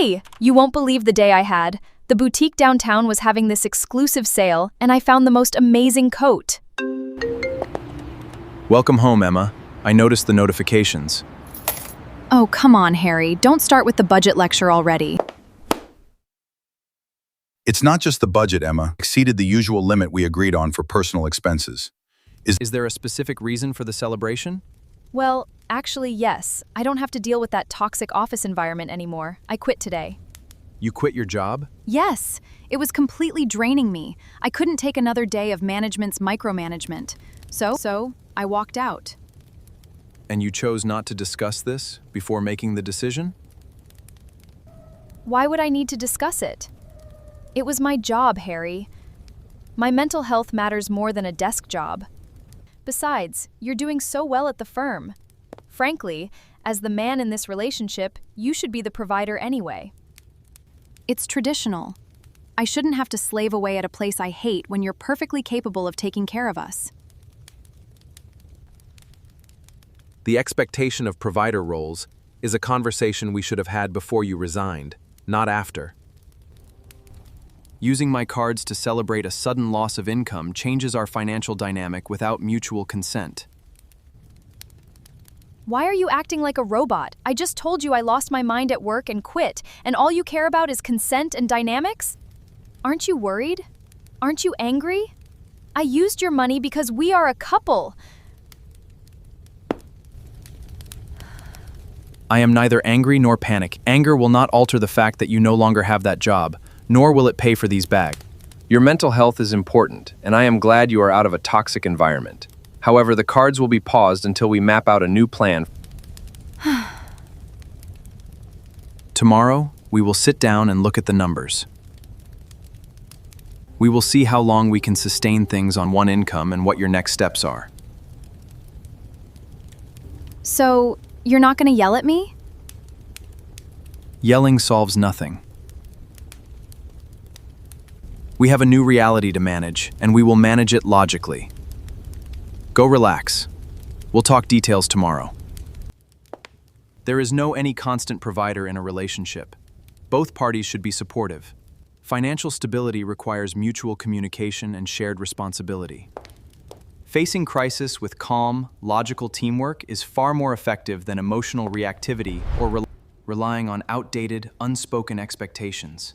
Hey, you won't believe the day I had. The boutique downtown was having this exclusive sale, and I found the most amazing coat. Welcome home, Emma. I noticed the notifications. Oh, come on, Harry. Don't start with the budget lecture already. It's not just the budget, Emma. Exceeded the usual limit we agreed on for personal expenses. Is there a specific reason for the celebration? Well, actually, yes. I don't have to deal with that toxic office environment anymore. I quit today. You quit your job? Yes, it was completely draining me. I couldn't take another day of management's micromanagement. So I walked out. And you chose not to discuss this before making the decision? Why would I need to discuss it? It was my job, Harry. My mental health matters more than a desk job. Besides, you're doing so well at the firm. Frankly, as the man in this relationship, you should be the provider anyway. It's traditional. I shouldn't have to slave away at a place I hate when you're perfectly capable of taking care of us. The expectation of provider roles is a conversation we should have had before you resigned, not after. Using my cards to celebrate a sudden loss of income changes our financial dynamic without mutual consent. Why are you acting like a robot? I just told you I lost my mind at work and quit, and all you care about is consent and dynamics? Aren't you worried? Aren't you angry? I used your money because we are a couple. I am neither angry nor panic. Anger will not alter the fact that you no longer have that job, nor will it pay for these bags. Your mental health is important, and I am glad you are out of a toxic environment. However, the cards will be paused until we map out a new plan. Tomorrow, we will sit down and look at the numbers. We will see how long we can sustain things on one income and what your next steps are. So, you're not going to yell at me? Yelling solves nothing. We have a new reality to manage, and we will manage it logically. Go relax. We'll talk details tomorrow. There is no any constant provider in a relationship. Both parties should be supportive. Financial stability requires mutual communication and shared responsibility. Facing crisis with calm, logical teamwork is far more effective than emotional reactivity or relying on outdated, unspoken expectations.